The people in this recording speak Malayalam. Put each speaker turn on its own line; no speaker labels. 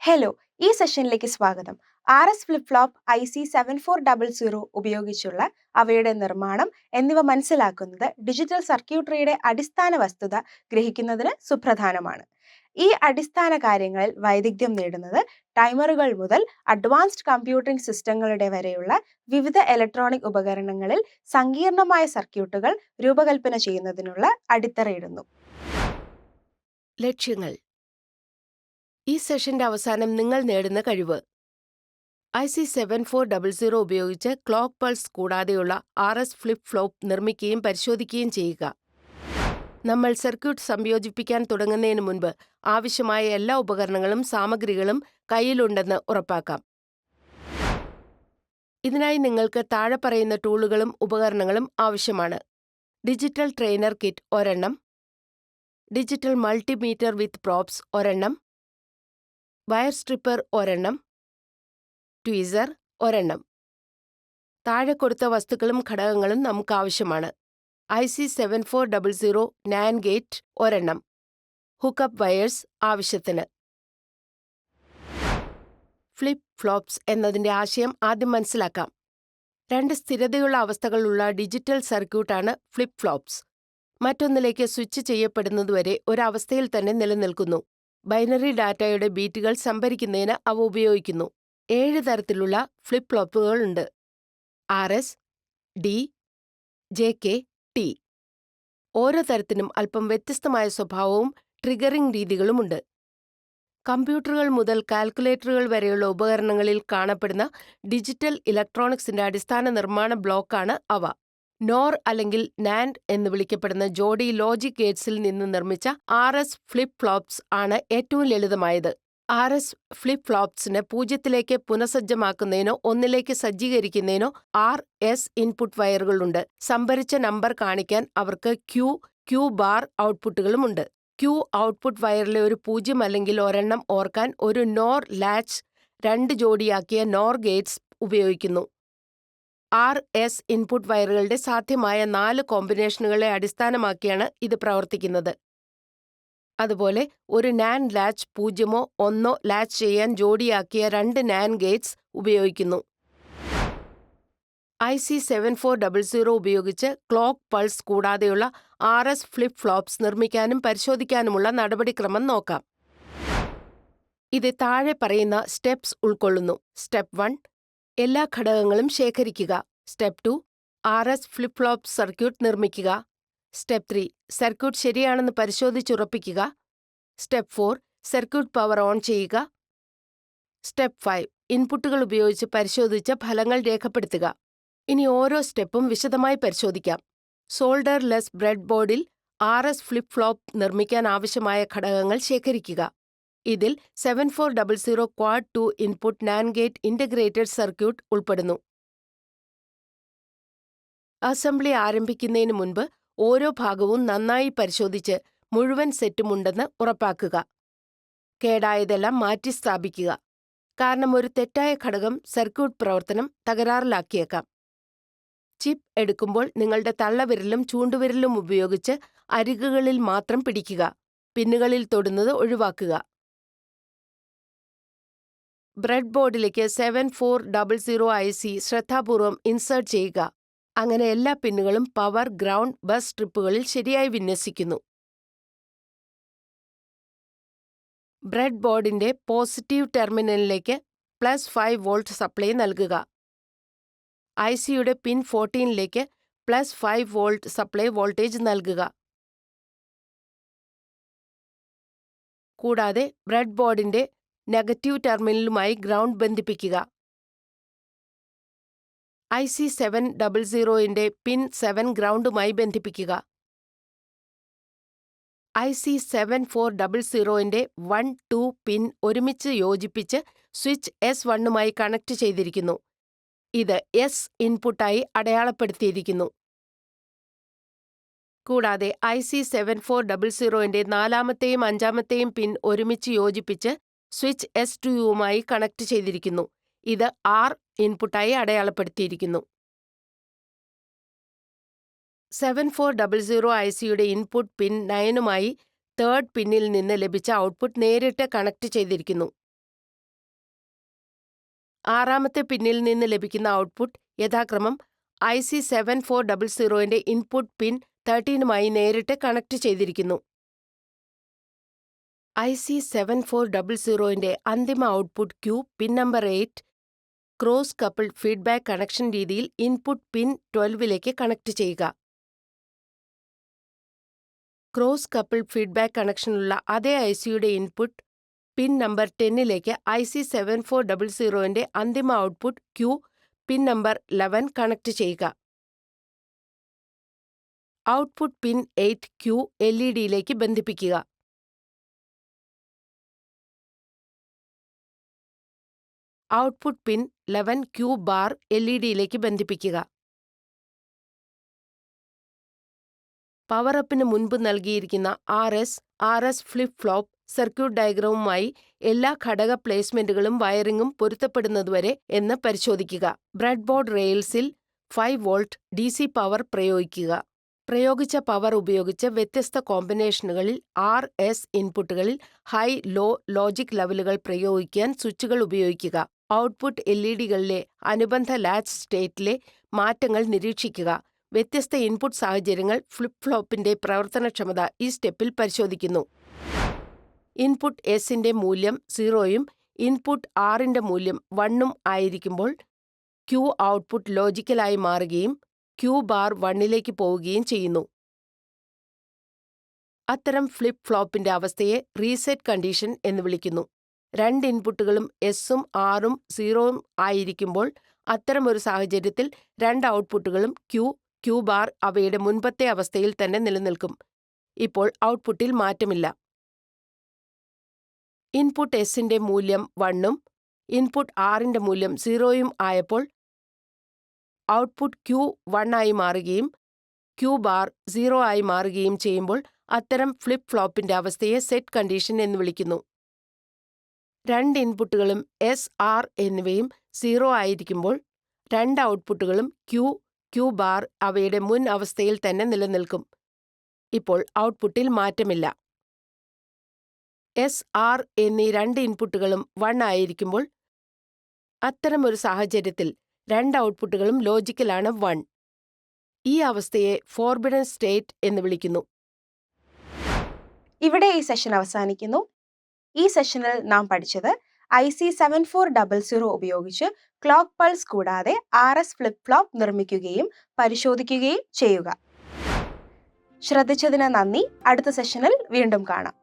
ഹലോ, ഈ സെഷനിലേക്ക് സ്വാഗതം. RS ഫ്ലിപ്പ് ഫ്ലോപ്പ് IC7400 ഉപയോഗിച്ചുള്ള അവയുടെ നിർമ്മാണം എന്നിവ മനസ്സിലാക്കുന്നത് ഡിജിറ്റൽ സർക്യൂട്ടറിയുടെ അടിസ്ഥാന വസ്തുത ഗ്രഹിക്കുന്നതിന് സുപ്രധാനമാണ്. ഈ അടിസ്ഥാന കാര്യങ്ങളിൽ വൈദഗ്ധ്യം നേടുന്നത് ടൈമറുകൾ മുതൽ അഡ്വാൻസ്ഡ് കമ്പ്യൂട്ടിംഗ് സിസ്റ്റങ്ങളുടെ വരെയുള്ള വിവിധ ഇലക്ട്രോണിക് ഉപകരണങ്ങളിൽ സങ്കീർണമായ സർക്യൂട്ടുകൾ രൂപകൽപ്പന ചെയ്യുന്നതിനുള്ള അടിത്തറയിടുന്നു.
ലക്ഷ്യങ്ങൾ. ഈ സെഷന്റെ അവസാനം നിങ്ങൾ നേടുന്ന കഴിവ് IC7400 ഉപയോഗിച്ച് ക്ലോക്ക് പൾസ് കൂടാതെയുള്ള RS ഫ്ലിപ്പ് ഫ്ലോപ്പ് നിർമ്മിക്കുകയും പരിശോധിക്കുകയും ചെയ്യുക. നമ്മൾ സർക്യൂട്ട് സംയോജിപ്പിക്കാൻ തുടങ്ങുന്നതിന് മുൻപ് ആവശ്യമായ എല്ലാ ഉപകരണങ്ങളും സാമഗ്രികളും കയ്യിലുണ്ടെന്ന് ഉറപ്പാക്കാം. ഇതിനായി നിങ്ങൾക്ക് താഴെ പറയുന്ന ടൂളുകളും ഉപകരണങ്ങളും ആവശ്യമാണ്. ഡിജിറ്റൽ ട്രെയിനർ കിറ്റ് ഒരെണ്ണം, ഡിജിറ്റൽ മൾട്ടിമീറ്റർ വിത്ത് പ്രോബ്സ് ഒരെണ്ണം, വയർ സ്ട്രിപ്പർ ഒരെണ്ണം, ട്വീസർ ഒരെണ്ണം. താഴെ കൊടുത്ത വസ്തുക്കളും ഘടകങ്ങളും നമുക്ക് ആവശ്യമാണ്. IC7400 NAND ഗേറ്റ് ഒരെണ്ണം, ഹുക്കപ്പ് വയേഴ്സ് ആവശ്യത്തിന്. ഫ്ലിപ്പ് ഫ്ലോപ്സ് എന്നതിന്റെ ആശയം ആദ്യം മനസ്സിലാക്കാം. രണ്ട് സ്ഥിരതയുള്ള അവസ്ഥകളുള്ള ഡിജിറ്റൽ സർക്യൂട്ടാണ് ഫ്ലിപ്പ് ഫ്ലോപ്സ്. മറ്റൊന്നിലേക്ക് സ്വിച്ച് ചെയ്യപ്പെടുന്നതുവരെ ഒരവസ്ഥയിൽ തന്നെ നിലനിൽക്കുന്നു. ബൈനറി ഡാറ്റയുടെ ബീറ്റുകൾ സംഭരിക്കുന്നതിന് അവ ഉപയോഗിക്കുന്നു. 7 തരത്തിലുള്ള flip ഫ്ലോപ്പുകളുണ്ട്: RS, D, JK, T. ഓരോ തരത്തിനും അല്പം വ്യത്യസ്തമായ സ്വഭാവവും ട്രിഗറിംഗ് രീതികളുമുണ്ട്. കമ്പ്യൂട്ടറുകൾ മുതൽ കാൽക്കുലേറ്ററുകൾ വരെയുള്ള ഉപകരണങ്ങളിൽ കാണപ്പെടുന്ന ഡിജിറ്റൽ ഇലക്ട്രോണിക്സിന്റെ അടിസ്ഥാന നിർമ്മാണ ബ്ലോക്കാണ് അവ. NOR അല്ലെങ്കിൽ NAND എന്ന് വിളിക്കപ്പെടുന്ന ജോഡി ലോജിക് ഗേറ്റ്സിൽ നിന്ന് നിർമ്മിച്ച RS ഫ്ലിപ്പ് ഫ്ലോപ്സ് ആണ് ഏറ്റവും ലളിതമായത്. RS ഫ്ലിപ്പ് ഫ്ലോപ്സിന് 0ലേക്ക് പുനഃസജ്ജമാക്കുന്നതിനോ ഒന്നിലേക്ക് സജ്ജീകരിക്കുന്നതിനോ RS ഇൻപുട്ട് വയറുകളുണ്ട്. സംഭരിച്ച നമ്പർ കാണിക്കാൻ അവർക്ക് Q ബാർ ഔട്ട്പുട്ടുകളുമുണ്ട്. Q ഔട്ട്പുട്ട് വയറിലെ ഒരു 0 അല്ലെങ്കിൽ ഒരെണ്ണം ഓർക്കാൻ ഒരു NOR ലാച്ച് 2 ജോഡിയാക്കിയ NOR ഗേറ്റ്സ് ഉപയോഗിക്കുന്നു. RS ഇൻപുട്ട് വയറുകളുടെ സാധ്യമായ 4 കോമ്പിനേഷനുകളെ അടിസ്ഥാനമാക്കിയാണ് ഇത് പ്രവർത്തിക്കുന്നത്. അതുപോലെ ഒരു NAND ലാച്ച് 0 1 ലാച്ച് ചെയ്യാൻ ജോഡിയാക്കിയ 2 NAND ഗേറ്റ്സ് ഉപയോഗിക്കുന്നു. IC7400 ഉപയോഗിച്ച് ക്ലോക്ക് പൾസ് കൂടാതെയുള്ള RS ഫ്ലിപ്പ് ഫ്ലോപ്സ് നിർമ്മിക്കാനും പരിശോധിക്കാനുമുള്ള നടപടിക്രമം നോക്കാം. ഇത് താഴെ പറയുന്ന സ്റ്റെപ്സ് ഉൾക്കൊള്ളുന്നു. സ്റ്റെപ്പ് 1, എല്ലാ ഘടകങ്ങളും ശേഖരിക്കുക. Step 2, RS flip flop circuit നിർമ്മിക്കുക. സ്റ്റെപ്പ് 3, സർക്യൂട്ട് ശരിയാണെന്ന് പരിശോധിച്ചുറപ്പിക്കുക. സ്റ്റെപ്പ് 4, സർക്യൂട്ട് പവർ ഓൺ ചെയ്യുക. സ്റ്റെപ്പ് 5, ഇൻപുട്ടുകൾ ഉപയോഗിച്ച് പരിശോധിച്ച് ഫലങ്ങൾ രേഖപ്പെടുത്തുക. ഇനി ഓരോ സ്റ്റെപ്പും വിശദമായി പരിശോധിക്കാം. സോൾഡർ ലെസ് ബ്രെഡ് ബോർഡിൽ RS ഫ്ലിപ്പ് ഫ്ലോപ്പ് നിർമ്മിക്കാൻ ആവശ്യമായ ഘടകങ്ങൾ ശേഖരിക്കുക. ഇതിൽ 7400 quad 2 input NAND gate integrated circuit ഉൾപ്പെടുന്നു. അസംബ്ലി ആരംഭിക്കുന്നതിന് മുൻപ് ഓരോ ഭാഗവും നന്നായി പരിശോധിച്ച് മുഴുവൻ സെറ്റും ഉണ്ടെന്ന് ഉറപ്പാക്കുക. കേടായതെല്ലാം മാറ്റി സ്ഥാപിക്കുക. കാരണം ഒരു തെറ്റായ ഘടകം സർക്യൂട്ട് പ്രവർത്തനം തകരാറിലാക്കിയേക്കാം. ചിപ്പ് എടുക്കുമ്പോൾ നിങ്ങളുടെ തള്ളവിരലും ചൂണ്ടുവിരലും ഉപയോഗിച്ച് അരികുകളിൽ മാത്രം പിടിക്കുക. പിന്നുകളിൽ തൊടുന്നത് ഒഴിവാക്കുക. ബ്രെഡ് ബോർഡിലേക്ക് 7400 IC ശ്രദ്ധാപൂർവം ഇൻസേർട്ട് ചെയ്യുക. അങ്ങനെ എല്ലാ പിന്നുകളും പവർ, ഗ്രൗണ്ട്, ബസ് സ്ട്രിപ്പുകളിൽ ശരിയായി വിന്യസിക്കുന്നു. ബ്രെഡ് ബോർഡിന്റെ പോസിറ്റീവ് ടെർമിനലിലേക്ക് +5 വോൾട്ട് സപ്ലൈ നൽകുക. ICയുടെ പിൻ 14ലേക്ക് +5 വോൾട്ട് സപ്ലൈ വോൾട്ടേജ് നൽകുക. കൂടാതെ ബ്രെഡ് ബോർഡിന്റെ നെഗറ്റീവ് ടെർമിനലുമായി ഗ്രൗണ്ട് ബന്ധിപ്പിക്കുക. IC700ന്റെ പിൻ 7 ഗ്രൗണ്ടുമായി ബന്ധിപ്പിക്കുക. IC7400ന്റെ 1, 2 പിൻ ഒരുമിച്ച് യോജിപ്പിച്ച് സ്വിച്ച് S1മായി കണക്ട് ചെയ്തിരിക്കുന്നു. ഇത് S ഇൻപുട്ടായി അടയാളപ്പെടുത്തിയിരിക്കുന്നു. കൂടാതെ IC7400ന്റെ 4ാമത്തെയും 5ാമത്തെയും പിൻ ഒരുമിച്ച് യോജിപ്പിച്ച് സ്വിച്ച് S2യുമായി കണക്ട് ചെയ്തിരിക്കുന്നു. ഇത് R ഇൻപുട്ടായി അടയാളപ്പെടുത്തിയിരിക്കുന്നു. 7400 ICയുടെ ഇൻപുട്ട് പിൻ 9മായി 3rd പിന്നിൽ നിന്ന് ലഭിച്ച ഔട്ട്പുട്ട് നേരിട്ട് കണക്ട് ചെയ്തിരിക്കുന്നു. ആറാമത്തെ പിന്നിൽ നിന്ന് ലഭിക്കുന്ന ഔട്ട്പുട്ട് യഥാക്രമം IC7400 ഇൻപുട്ട് പിൻ 13 നേരിട്ട് കണക്ട് ചെയ്തിരിക്കുന്നു. IC7400 അന്തിമ output Q pin number 8 cross coupled feedback connection രീതിയിൽ ഇൻപുട്ട് പിൻ 12 കണക്ട് ചെയ്യുക. ക്രോസ് കപ്പിൾഡ് ഫീഡ്ബാക്ക് കണക്ഷനുള്ള അതേ ICയുടെ ഇൻപുട്ട് പിൻ നമ്പർ 10 IC7400 അന്തിമ output Q pin number 11 connect ചെയ്യുക. ഔട്ട്പുട്ട് പിൻ 8Q LED ബന്ധിപ്പിക്കുക. Output pin 11Q bar LED ബന്ധിപ്പിക്കുക. പവർ അപ്പിന് മുൻപ് നൽകിയിരിക്കുന്ന RS ഫ്ലിപ്പ് ഫ്ലോപ്പ് സർക്യൂട്ട് ഡയഗ്രമുമായി എല്ലാ ഘടക പ്ലേസ്മെന്റുകളും വയറിംഗും പൊരുത്തപ്പെടുന്നതുവരെ എന്ന് പരിശോധിക്കുക. ബ്രെഡ്ബോർഡ് റെയിൽസിൽ 5 വോൾട്ട് DC പവർ പ്രയോഗിക്കുക. പ്രയോഗിച്ച പവർ ഉപയോഗിച്ച് വ്യത്യസ്ത കോമ്പിനേഷനുകളിൽ RS ഇൻപുട്ടുകളിൽ ഹൈ ലോ ലോജിക് ലെവലുകൾ പ്രയോഗിക്കാൻ സ്വിച്ചുകൾ ഉപയോഗിക്കുക. ഔട്ട്പുട്ട് LEDകളിലെ അനുബന്ധ ലാച്ച് സ്റ്റേറ്റിലെ മാറ്റങ്ങൾ നിരീക്ഷിക്കുക. വ്യത്യസ്ത ഇൻപുട്ട് സാഹചര്യങ്ങൾ ഫ്ലിപ്പ് ഫ്ലോപ്പിന്റെ പ്രവർത്തനക്ഷമത ഈ സ്റ്റെപ്പിൽ പരിശോധിക്കുന്നു. ഇൻപുട്ട് S-ന്റെ മൂല്യം 0 ഇൻപുട്ട് R-ന്റെ മൂല്യം 1 ആയിരിക്കുമ്പോൾ Q ഔട്ട്പുട്ട് ലോജിക്കലായി മാറുകയും Q ബാർ 1 പോവുകയും ചെയ്യുന്നു. അത്തരം ഫ്ലിപ്പ് ഫ്ലോപ്പിന്റെ അവസ്ഥയെ റീസെറ്റ് കണ്ടീഷൻ എന്ന് വിളിക്കുന്നു. രണ്ട് ഇൻപുട്ടുകളും S-ഉം R-ഉം 0 ആയിരിക്കുമ്പോൾ അത്തരമൊരു സാഹചര്യത്തിൽ രണ്ട് ഔട്ട്പുട്ടുകളും Q ബാർ അവയുടെ മുൻപത്തെ അവസ്ഥയിൽ തന്നെ നിലനിൽക്കും. ഇപ്പോൾ ഔട്ട്പുട്ടിൽ മാറ്റമില്ല. ഇൻപുട്ട് S-ന്റെ മൂല്യം 1 ഇൻപുട്ട് R-ന്റെ മൂല്യം 0 ആയപ്പോൾ ഔട്ട്പുട്ട് Q 1 ആയി മാറുകയും Q ബാർ 0 ആയി മാറുകയും ചെയ്യുമ്പോൾ അത്തരം ഫ്ലിപ്പ് ഫ്ലോപ്പിന്റെ അവസ്ഥയെ സെറ്റ് കണ്ടീഷൻ എന്ന് വിളിക്കുന്നു. രണ്ട് ഇൻപുട്ടുകളും S, R എന്നിവയും 0 ആയിരിക്കുമ്പോൾ രണ്ട് ഔട്ട്പുട്ടുകളും Q ബാർ അവയുടെ മുൻ അവസ്ഥയിൽ തന്നെ നിലനിൽക്കും. ഇപ്പോൾ ഔട്ട്പുട്ടിൽ മാറ്റമില്ല. S, R എന്നീ രണ്ട് ഇൻപുട്ടുകളും 1 ആയിരിക്കുമ്പോൾ അത്തരമൊരു സാഹചര്യത്തിൽ രണ്ട് ഔട്ട്പുട്ടുകളും ലോജിക്കലാണ് 1. ഈ അവസ്ഥയെ ഫോർബിഡൻ സ്റ്റേറ്റ് എന്ന് വിളിക്കുന്നു.
ഇവിടെ ഈ സെഷൻ അവസാനിക്കുന്നു. ഈ സെഷനിൽ നാം പഠിച്ചത് IC7400 ഉപയോഗിച്ച് ക്ലോക്ക് പൾസ് കൂടാതെ RS ഫ്ലിപ്പ് ഫ്ലോപ്പ് നിർമ്മിക്കുകയും പരിശോധിക്കുകയും ചെയ്യുക. ശ്രദ്ധിച്ചതിന് നന്ദി. അടുത്ത സെഷനിൽ വീണ്ടും കാണാം.